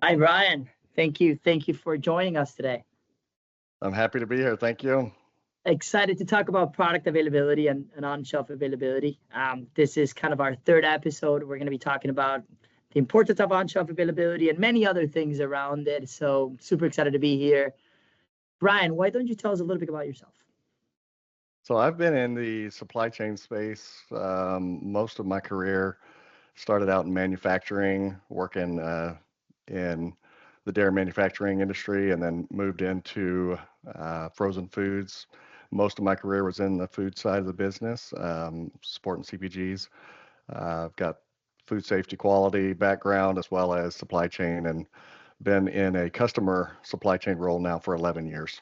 Hi, Brian. Thank you. Thank you for joining us today. I'm happy to be here. Thank you. Excited to talk about product availability and on-shelf availability. This is kind of our third episode. We're going to be talking about the importance of on-shelf availability and many other things around it. So super excited to be here. Brian, why don't you tell us a little bit about yourself? So I've been in the supply chain space most of my career. Started out in manufacturing, working in the dairy manufacturing industry, and then moved into frozen foods. Most of my career was in the food side of the business, supporting CPGs. I've got food safety quality background as well as supply chain, and been in a customer supply chain role now for 11 years.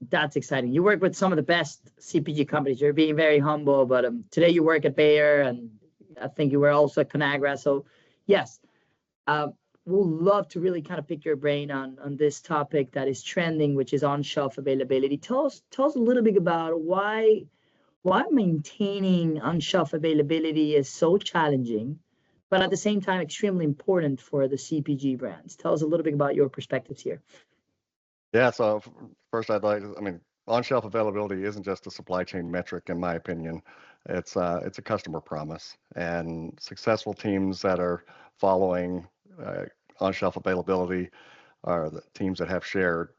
That's exciting. You work with some of the best CPG companies. You're being very humble, but today you work at Bayer, and I think you were also at Conagra. So yes, we'll love to really kind of pick your brain on this topic that is trending, which is on-shelf availability. Tell us a little bit about why maintaining on-shelf availability is so challenging, but at the same time extremely important for the CPG brands. Tell us a little bit about your perspectives here. Yeah, so first on-shelf availability isn't just a supply chain metric, in my opinion. It's a customer promise, and successful teams that are following on-shelf availability are the teams that have shared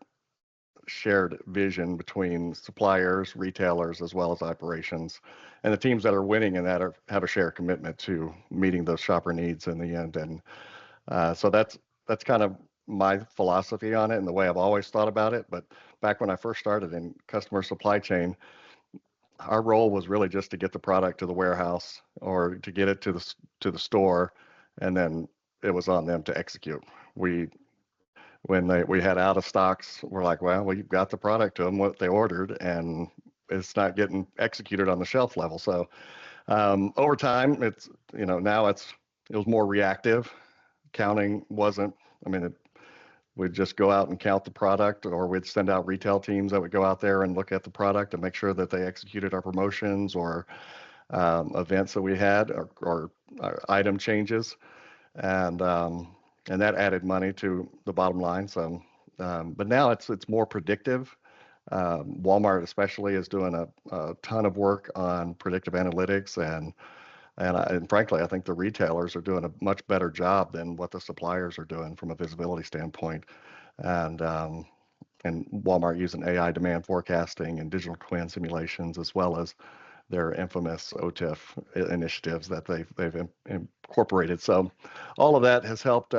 vision between suppliers, retailers, as well as operations, and the teams that are winning in that have a shared commitment to meeting those shopper needs in the end. And so that's kind of my philosophy on it and the way I've always thought about it. But back when I first started in customer supply chain, our role was really just to get the product to the warehouse or to get it to the store, and then it was on them to execute. We had out of stocks, we're like, well, we've got the product to them what they ordered, and it's not getting executed on the shelf level. So over time, now it was more reactive. Counting wasn't. We'd just go out and count the product, or we'd send out retail teams that would go out there and look at the product and make sure that they executed our promotions or events that we had, or item changes, and that added money to the bottom line. So, but now it's more predictive. Walmart especially is doing a ton of work on predictive analytics, and frankly, I think the retailers are doing a much better job than what the suppliers are doing from a visibility standpoint. And Walmart using AI demand forecasting and digital twin simulations, as well as their infamous OTIF initiatives that they've incorporated. So all of that has helped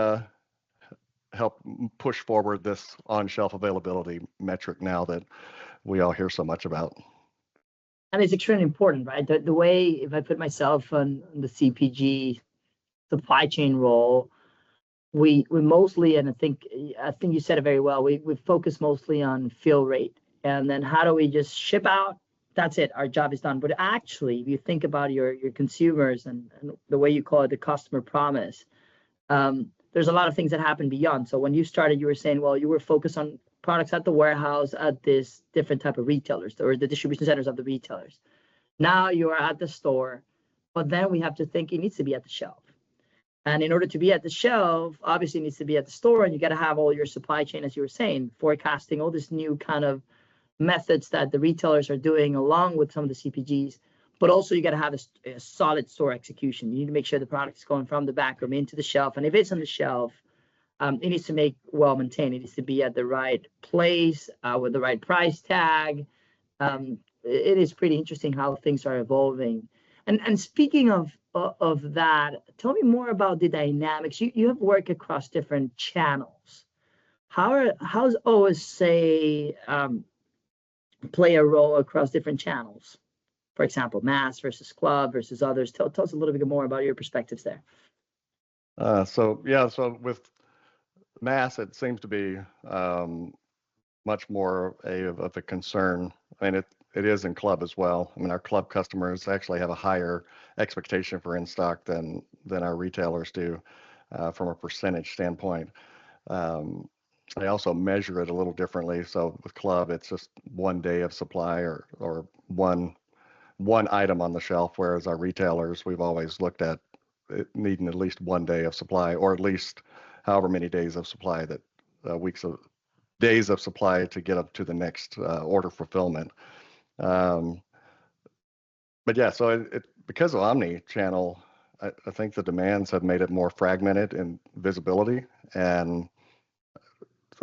push forward this on-shelf availability metric now that we all hear so much about. And it's extremely important, right? The way, if I put myself on the CPG supply chain role, we mostly, and I think you said it very well, we focus mostly on fill rate, and then how do we just ship out? That's it, our job is done. But actually, if you think about your consumers and the way you call it, the customer promise, there's a lot of things that happen beyond. So when you started, you were saying, well, you were focused on products at the warehouse at this different type of retailers, or the distribution centers of the retailers. Now you are at the store, but then we have to think it needs to be at the shelf. And in order to be at the shelf, obviously it needs to be at the store, and you got to have all your supply chain, as you were saying, forecasting, all this new kind of methods that the retailers are doing along with some of the CPGs. But also you got to have a solid store execution. You need to make sure the product is going from the back room into the shelf. And if it's on the shelf, it needs to make well maintained. It needs to be at the right place with the right price tag. It is pretty interesting how things are evolving. And speaking of that, tell me more about the dynamics. You have worked across different channels. How's OSA play a role across different channels? For example, mass versus club versus others. Tell us a little bit more about your perspectives there. So with mass, it seems to be much more of a concern. I mean, it is in club as well. I mean, our club customers actually have a higher expectation for in stock than our retailers do from a percentage standpoint. They also measure it a little differently. So with club, it's just 1 day of supply or one item on the shelf, whereas our retailers, we've always looked at it needing at least 1 day of supply, or at least however many days of supply that days of supply to get up to the next order fulfillment. But yeah, so because of omni-channel, I think the demands have made it more fragmented in visibility, and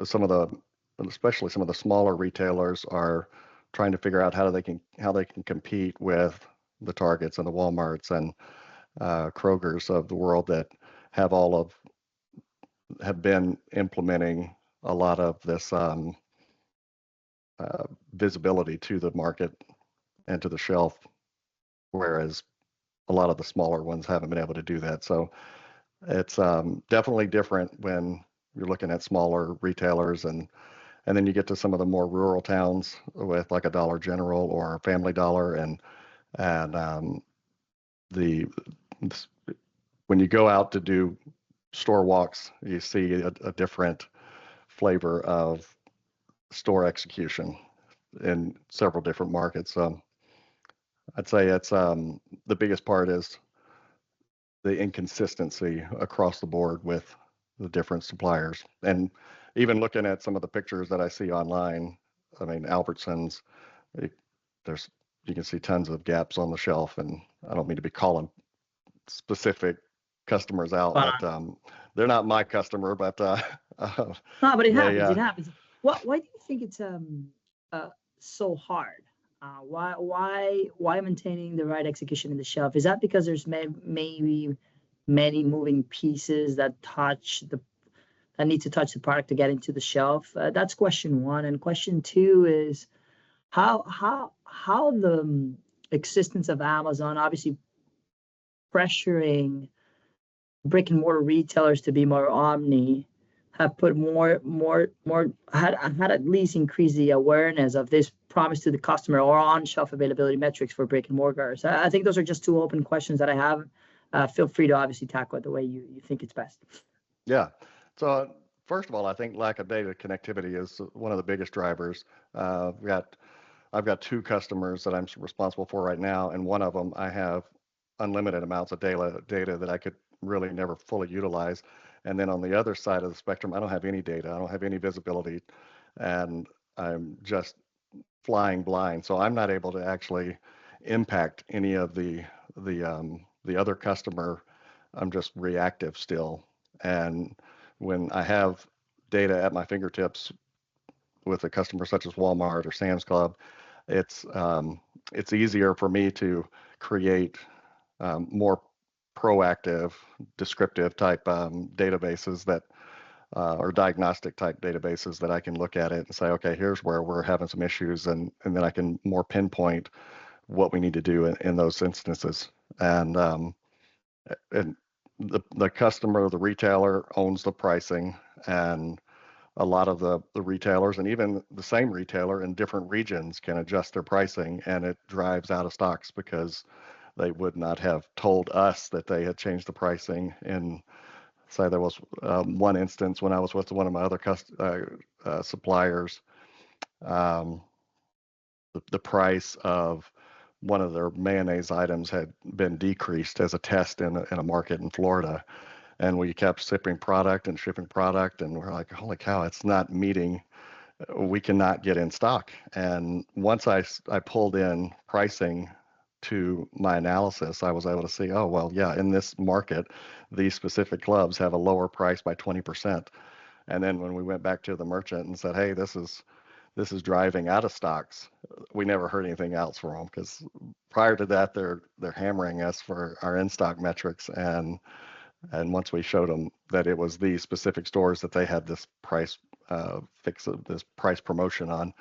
so especially some of the smaller retailers are trying to figure out how they can compete with the Targets and the Walmarts and Kroger's of the world that have been implementing a lot of this visibility to the market and to the shelf, whereas a lot of the smaller ones haven't been able to do that. So it's definitely different when you're looking at smaller retailers, and then you get to some of the more rural towns with like a Dollar General or a Family Dollar, and when you go out to do store walks, you see a different flavor of store execution in several different markets. I'd say it's the biggest part is the inconsistency across the board with the different suppliers. And even looking at some of the pictures that I see online, I mean, Albertsons, you can see tons of gaps on the shelf, and I don't mean to be calling specific customers out, but they're not my customer, but no, but it happens. It happens. Why do you think it's so hard? Why maintaining the right execution in the shelf? Is that because there's maybe many moving pieces that need to touch the product to get into the shelf? That's question one. And question two is how the existence of Amazon obviously pressuring brick and mortar retailers to be more omni have put had at least increased the awareness of this promise to the customer or on shelf availability metrics for brick and mortars. I think those are just two open questions that I have. Feel free to obviously tackle it the way you think it's best. Yeah. So first of all, I think lack of data connectivity is one of the biggest drivers. I've got two customers that I'm responsible for right now, and one of them I have unlimited amounts of data that I could really never fully utilize. And then on the other side of the spectrum, I don't have any data, I don't have any visibility, and I'm just flying blind. So I'm not able to actually impact any of the other customer. I'm just reactive still. And when I have data at my fingertips with a customer such as Walmart or Sam's Club, it's easier for me to create more proactive, descriptive type databases that or diagnostic type databases that I can look at it and say, okay, here's where we're having some issues, and then I can more pinpoint what we need to do in those instances. And the customer, the retailer owns the pricing, and a lot of the retailers, and even the same retailer in different regions, can adjust their pricing, and it drives out of stocks because they would not have told us that they had changed the pricing. And say there was one instance when I was with one of my other suppliers, the price of one of their mayonnaise items had been decreased as a test in a market in Florida. And we kept shipping product, and we're like, holy cow, it's not meeting. We cannot get in stock. And once I pulled in pricing to my analysis, I was able to see, oh, well, yeah, in this market, these specific clubs have a lower price by 20%. And then when we went back to the merchant and said, hey, this is driving out of stocks, we never heard anything else from them, because prior to that, they're hammering us for our in-stock metrics. And once we showed them that it was these specific stores that they had this price this price promotion on,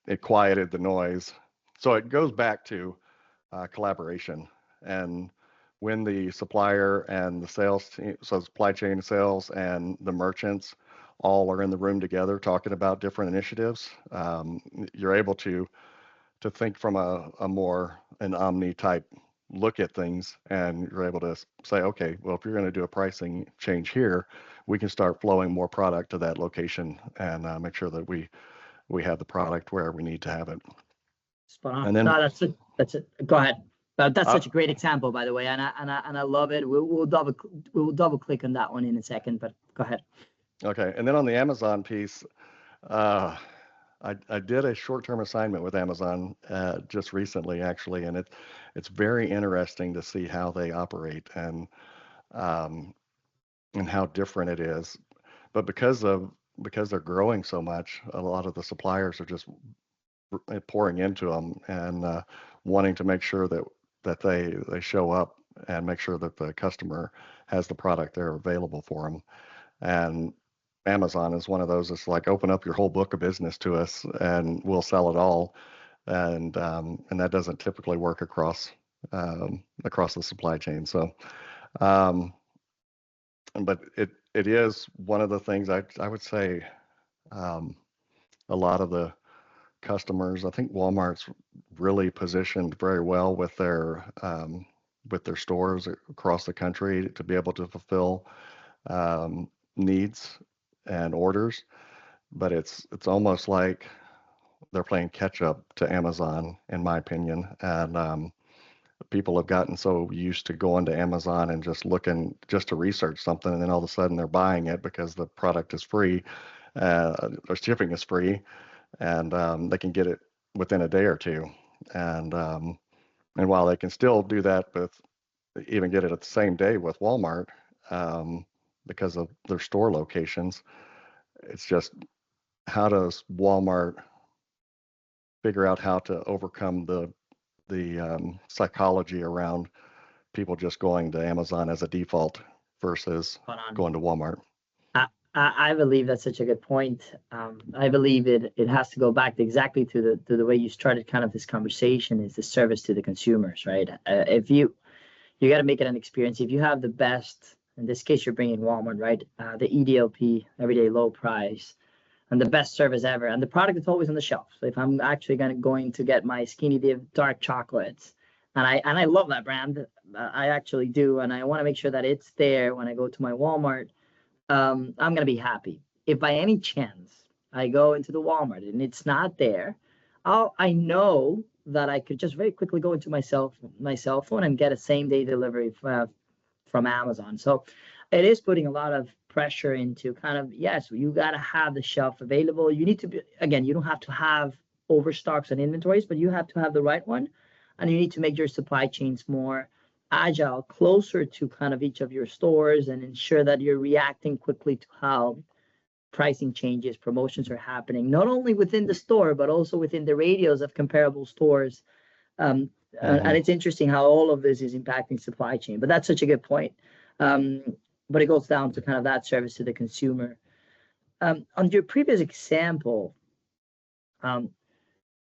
it quieted the noise. So it goes back to collaboration. And when the supplier and the sales team, so supply chain sales and the merchants all are in the room together talking about different initiatives, you're able to think from an omni type look at things, and you're able to say, okay, well, if you're going to do a pricing change here, we can start flowing more product to that location and make sure that we have the product where we need to have it. Spot on. And then, no, that's it. Go ahead. But that's Uh, such a great example, by the way, and I love it. We'll double click on that one in a second, but go ahead. okay, and then on the Amazon piece, uh, I did a short-term assignment with Amazon just recently, actually, and it's very interesting to see how they operate um, and how different it is. But because they're growing so much, a lot of the suppliers are just pouring into them and wanting to make sure that they show up and make sure that the customer has the product there available for them. And Amazon is one of those that's like, open up your whole book of business to us and we'll sell it all. And that doesn't typically work across the supply chain. So, um, but it is one of the things I would say um, a lot of the customers. I think Walmart's really positioned very well with their stores across the country to be able to fulfill needs and orders. But it's almost like they're playing catch up to Amazon, in my opinion. And people have gotten so used to going to Amazon and just looking just to research something, and then all of a sudden they're buying it because the product is free, or shipping is free, and they can get it within a day or two. And and while they can still do that with even get it at the same day with Walmart, um, because of their store locations, it's just how does Walmart figure out how to overcome the psychology around people just going to Amazon as a default versus going to Walmart? I believe that's such a good point. I believe it has to go back exactly to the way you started kind of this conversation, is the service to the consumers, right? If you got to make it an experience. If you have the best, in this case, you're bringing Walmart, right? The EDLP, everyday low price, and the best service ever, and the product is always on the shelf. So if I'm actually going to get my Skinny Div dark chocolates, and I love that brand, I actually do, and I want to make sure that it's there when I go to my Walmart. I'm gonna be happy. If by any chance I go into the Walmart and it's not there, I know that I could just very quickly go into my cell phone and get a same day delivery from Amazon. So it is putting a lot of pressure into kind of, yes, you got to have the shelf available. You need to be, again, you don't have to have overstocks and inventories, but you have to have the right one, and you need to make your supply chains more agile, closer to kind of each of your stores, and ensure that you're reacting quickly to how pricing changes, promotions are happening, not only within the store, but also within the radius of comparable stores. And it's interesting how all of this is impacting supply chain, but that's such a good point. But it goes down to kind of that service to the consumer. On your previous example,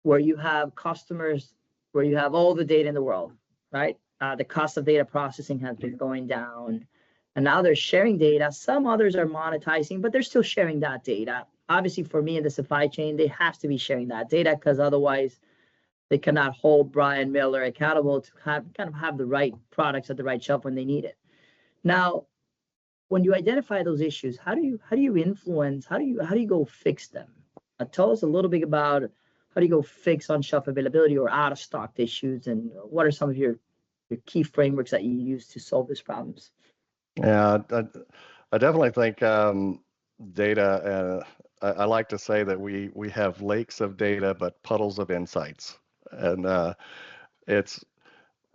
where you have customers, where you have all the data in the world, right? The cost of data processing has been going down, and now they're sharing data. Some others are monetizing, but they're still sharing that data. Obviously, for me in the supply chain, they have to be sharing that data, because otherwise they cannot hold Brian Miller accountable to have the right products at the right shelf when they need it. Now, when you identify those issues, how do you influence? How do you go fix them? Tell us a little bit about how do you go fix on shelf availability or out of stock issues, and what are some of your key frameworks that you use to solve these problems? Yeah, I definitely think data. I like to say that we have lakes of data, but puddles of insights, and it's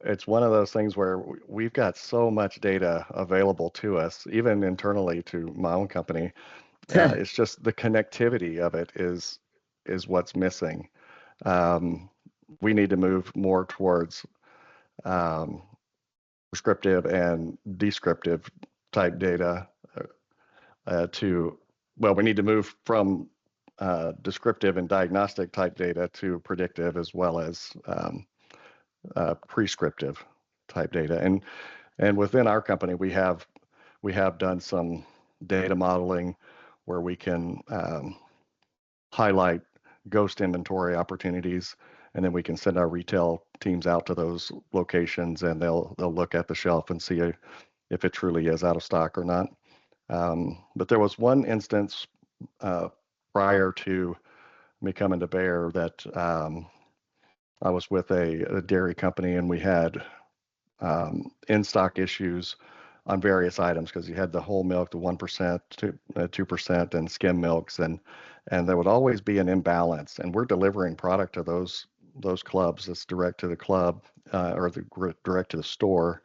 it's one of those things where we've got so much data available to us, even internally to my own company. It's just the connectivity of it is what's missing. Um, we need to move more towards um, prescriptive and descriptive type data to, well, we need to move from descriptive and diagnostic type data to predictive as well as prescriptive type data. And within our company, we have done some data modeling where we can highlight ghost inventory opportunities, and then we can send our retail teams out to those locations, and they'll look at the shelf and see if it truly is out of stock or not. But there was one instance prior to me coming to Bayer that I was with a dairy company, and we had in-stock issues on various items because you had the whole milk, the 1%, 2%, and skim milks, and there would always be an imbalance. And we're delivering product to those clubs that's direct to the club or direct to the store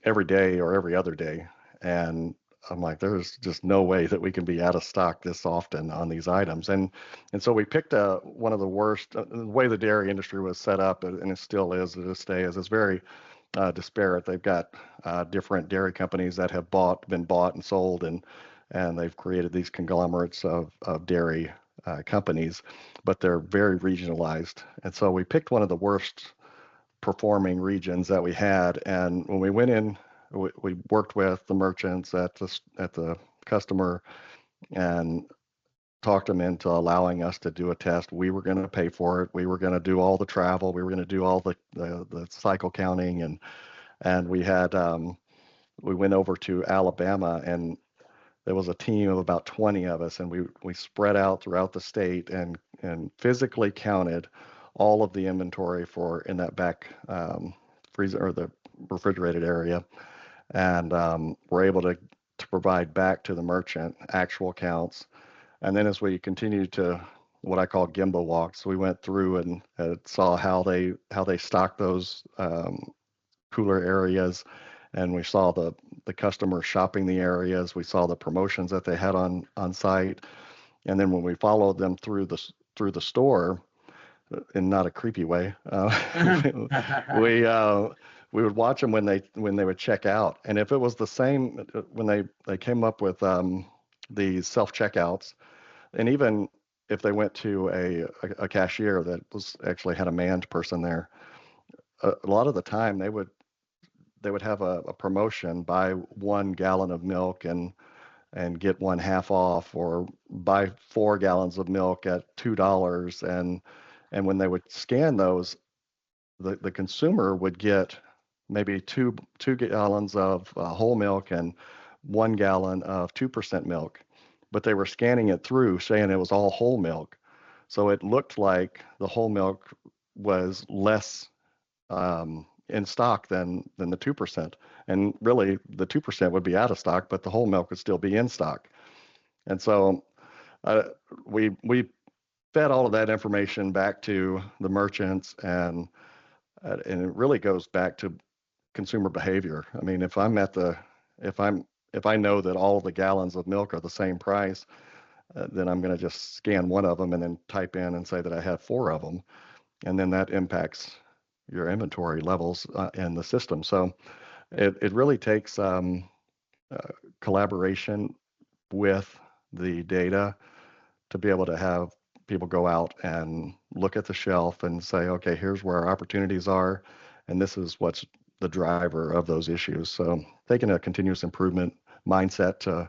every day or every other day. And I'm like, there's just no way that we can be out of stock this often on these items. And so we picked one of the worst. The way the dairy industry was set up, and it still is to this day, is it's very disparate. They've got different dairy companies that have been bought and sold, and they've created these conglomerates of dairy companies, but they're very regionalized. And so we picked one of the worst performing regions that we had. And when we went in, we worked with the merchants at the customer and talked them into allowing us to do a test. We were going to pay for it. We were going to do all the travel. We were going to do all the cycle counting, and we went over to Alabama, and there was a team of about 20 of us, and we spread out throughout the state and physically counted all of the inventory in that back freezer or the refrigerated area, and we're able to provide back to the merchant actual counts. And then as we continued to what I call gimbal walks, we went through and saw how they stock those cooler areas, and we saw the customer shopping the areas. We saw the promotions that they had on site, and then when we followed them through the store, in not a creepy way, we would watch them when they would check out, and if it was the same when they came up with these self checkouts, and even if they went to a cashier that actually had a manned person there, a lot of the time they would have a promotion: buy 1 gallon of milk and get one half off, or buy 4 gallons of milk at $2. And when they would scan those, the consumer would get maybe two gallons of whole milk and 1 gallon of 2% milk, but they were scanning it through saying it was all whole milk. So it looked like the whole milk was less in stock than the 2%. And really the 2% would be out of stock, but the whole milk would still be in stock. And so we fed all of that information back to the merchants, and it really goes back to consumer behavior. I mean, if I know that all of the gallons of milk are the same price, then I'm going to just scan one of them and then type in and say that I have 4 of them, and then that impacts your inventory levels in the system. So it really takes collaboration with the data to be able to have people go out and look at the shelf and say, okay, here's where our opportunities are, and this is what's the driver of those issues. So taking a continuous improvement mindset to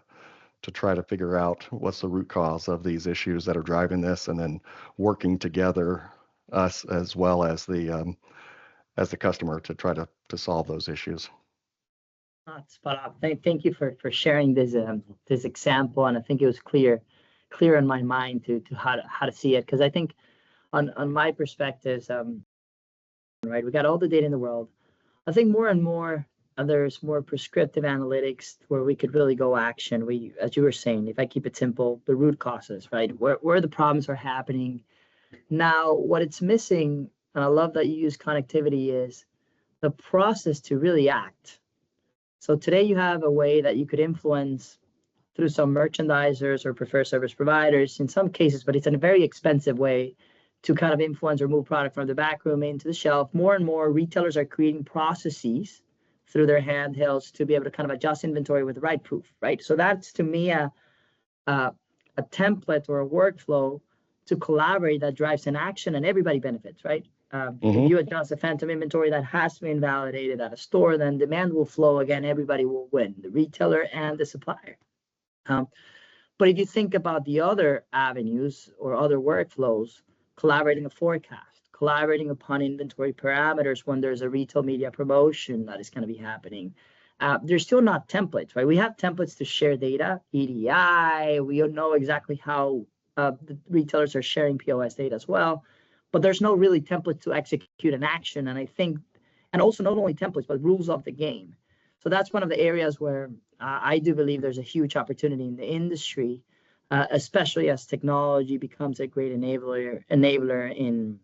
try to figure out what's the root cause of these issues that are driving this, and then working together, us as well as the customer, to try to solve those issues. Spot on. Thank you for sharing this example, and I think it was clear in my mind to how to see it, because I think on my perspectives, right, we got all the data in the world. I think more and more there's more prescriptive analytics where we could really go action. As you were saying, if I keep it simple, the root causes, right, where the problems are happening. Now, what it's missing, and I love that you use connectivity, is the process to really act. So today you have a way that you could influence through some merchandisers or preferred service providers in some cases, but it's in a very expensive way to kind of influence or move product from the back room into the shelf. More and more retailers are creating processes through their handhelds to be able to kind of adjust inventory with the right proof, right? So that's, to me, a template or a workflow to collaborate that drives an action, and everybody benefits, right? If you adjust a phantom inventory that has been validated at a store, then demand will flow again. Everybody will win, the retailer and the supplier. But if you think about the other avenues or other workflows, collaborating a forecast, collaborating upon inventory parameters when there's a retail media promotion that is going to be happening, they're still not templates, right? We have templates to share data, EDI. We don't know exactly how the retailers are sharing POS data as well. but there's no really template to execute an action. And I think, and also not only templates, but rules of the game. So that's one of the areas where I do believe there's a huge opportunity in the industry, especially as technology becomes a great enabler in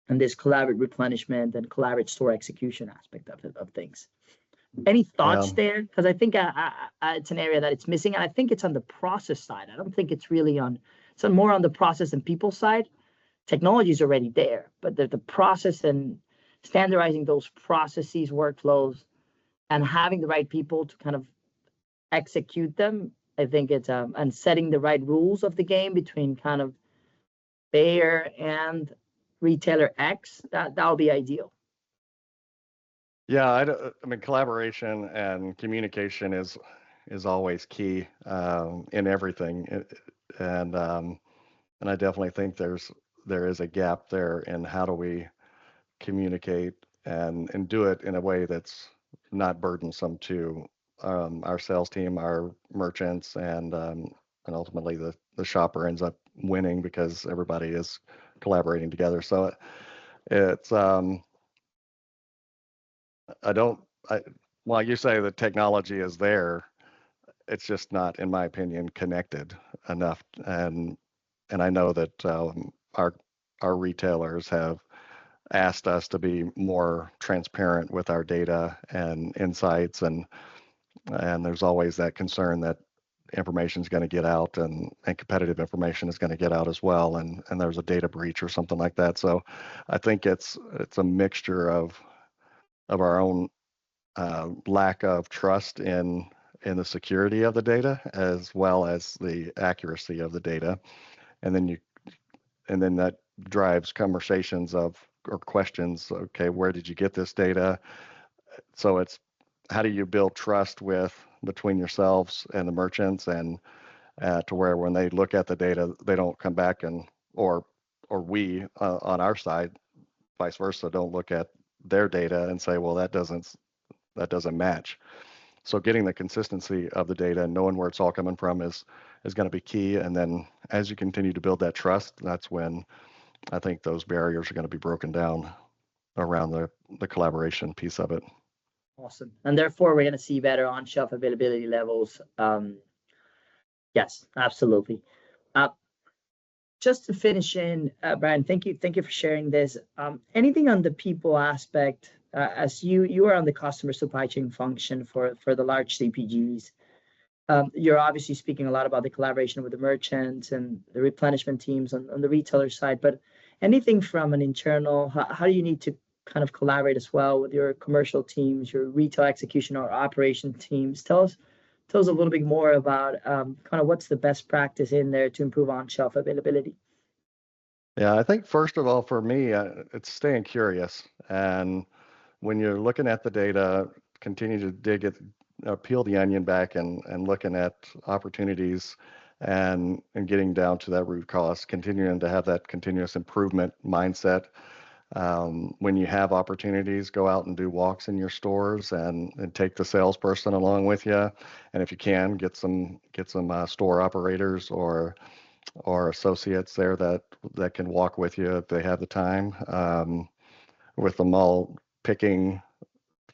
this collaborative replenishment and collaborative store execution aspect of things. Any thoughts there? Because I think it's an area that it's missing, and I think it's on the process side. I don't think it's really on, it's more on the process and people side. Technology is already there, but the process and standardizing those processes, workflows, and having the right people to kind of execute them, I think it's and setting the right rules of the game between kind of Bayer and retailer X, that'll be ideal. Yeah, I mean, collaboration and communication is always key in everything, and I definitely think there is a gap there in how do we communicate and do it in a way that's not burdensome to our sales team, our merchants, and ultimately the shopper ends up winning because everybody is collaborating together. So it's while you say the technology is there, it's just not, in my opinion, connected enough. And I know that our retailers have asked us to be more transparent with our data and insights, and there's always that concern that information is going to get out and competitive information is going to get out as well, and there's a data breach or something like that. So I think it's a mixture of our own lack of trust in the security of the data as well as the accuracy of the data, and then that drives conversations or questions. Okay, where did you get this data? So it's how do you build trust between yourselves and the merchants, and to where when they look at the data, they don't come back or we on our side, vice versa, don't look at their data and say, well, that doesn't match. So getting the consistency of the data and knowing where it's all coming from is going to be key. And then as you continue to build that trust, that's when I think those barriers are going to be broken down around the collaboration piece of it. Awesome. And therefore, we're going to see better on-shelf availability levels. Yes, absolutely. Just to finish in, Brian, thank you for sharing this. Anything on the people aspect, as you are on the customer supply chain function for the large CPGs, you're obviously speaking a lot about the collaboration with the merchants and the replenishment teams on the retailer side, but anything from an internal, how do you need to kind of collaborate as well with your commercial teams, your retail execution or operation teams? Tell us a little bit more about kind of what's the best practice in there to improve on-shelf availability. Yeah, I think first of all, for me, it's staying curious. And when you're looking at the data, continue to dig it, peel the onion back and looking at opportunities and getting down to that root cause, continuing to have that continuous improvement mindset. When you have opportunities, go out and do walks in your stores and take the salesperson along with you. And if you can, get some store operators or associates there that can walk with you if they have the time. With them all picking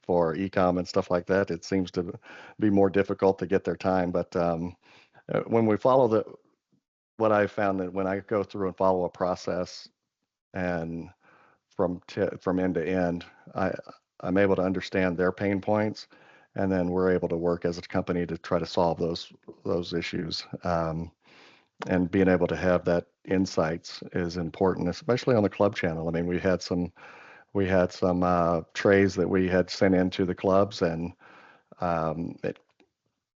for e-com and stuff like that, it seems to be more difficult to get their time. But when we follow what I found that when I go through and follow a process and from end to end, I'm able to understand their pain points, and then we're able to work as a company to try to solve those issues. And being able to have that insights is important, especially on the club channel. I mean, we had some trays that we had sent into the clubs, and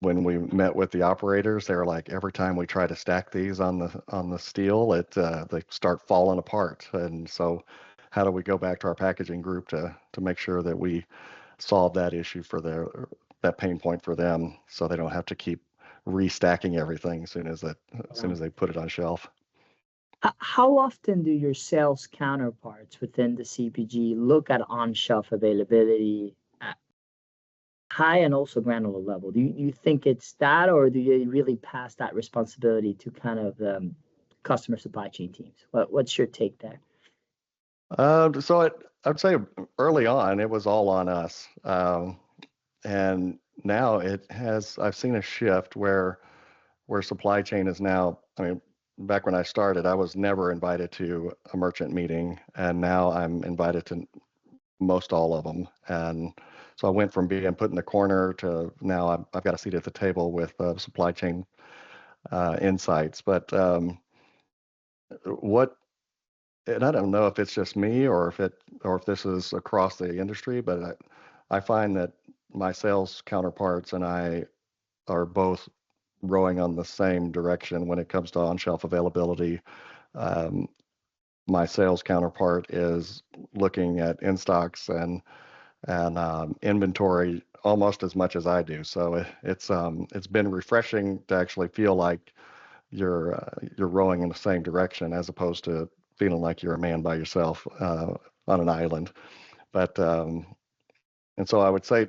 when we met with the operators, they were like, every time we try to stack these on the steel, they start falling apart. And so how do we go back to our packaging group to make sure that we solve that issue for that pain point for them, so they don't have to keep restacking everything as soon as they put it on shelf. How often do your sales counterparts within the CPG look at on-shelf availability at high and also granular level? Do you think it's that, or do you really pass that responsibility to kind of customer supply chain teams? What's your take there? I'd say early on it was all on us, and now I've seen a shift where supply chain is now. I mean, back when I started, I was never invited to a merchant meeting, and now I'm invited to most all of them. And so I went from being put in the corner to now I've got a seat at the table with supply chain insights. But what, and I don't know if it's just me or if this is across the industry, but I find that my sales counterparts and I are both rowing on the same direction when it comes to on-shelf availability. Um, my sales counterpart is looking at in stocks and inventory almost as much as I do. So it's been refreshing to actually feel like you're rowing in the same direction as opposed to feeling like you're a man by yourself on an island. But and so I would say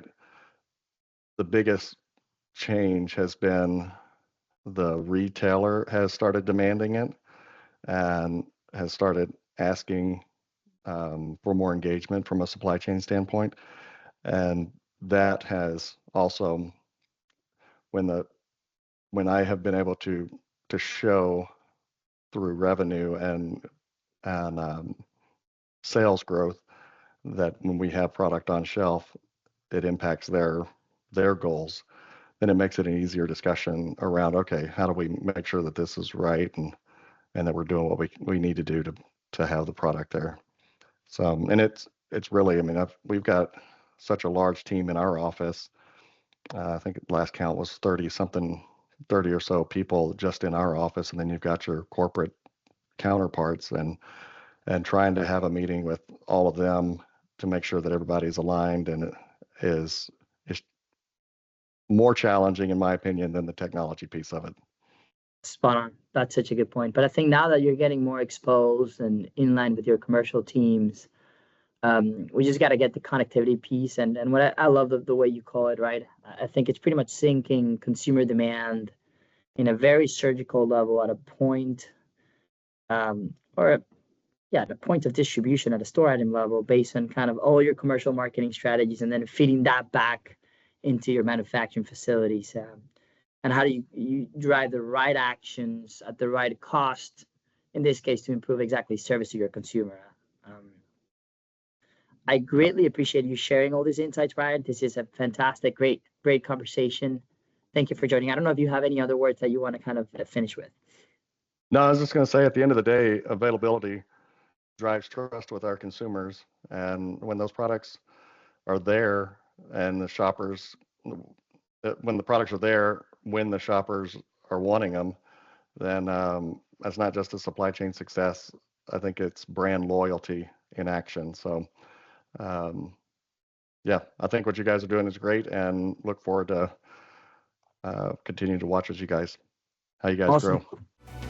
the biggest change has been the retailer has started demanding it and has started asking for more engagement from a supply chain standpoint. And that has also, when the when I have been able to show through revenue and sales growth that when we have product on shelf, it impacts their goals, then it makes it an easier discussion around, okay, how do we make sure that this is right and that we're doing what we need to do to have the product there. So, and it's really, I mean, we've got such a large team in our office. I think last count was 30 something, 30 or so people just in our office, and then you've got your corporate counterparts and trying to have a meeting with all of them to make sure that everybody's aligned and is more challenging in my opinion than the technology piece of it. Spot on. That's such a good point. But I think now that you're getting more exposed and in line with your commercial teams, we just got to get the connectivity piece. And what I love the way you call it, right? I think it's pretty much syncing consumer demand in a very surgical level at a point, or yeah, the point of distribution at a store item level based on kind of all your commercial marketing strategies and then feeding that back into your manufacturing facilities. And how do you drive the right actions at the right cost, in this case, to improve exactly service to your consumer. I greatly appreciate you sharing all these insights, Brian. This is a fantastic, great conversation. Thank you for joining. I don't know if you have any other words that you want to kind of finish with. No, I was just going to say at the end of the day, availability drives trust with our consumers. And when those products are there and the shoppers, when the products are there, when the shoppers are wanting them, then that's not just a supply chain success. I think it's brand loyalty in action. So, yeah, I think what you guys are doing is great and look forward to continuing to watch how you guys Awesome. grow.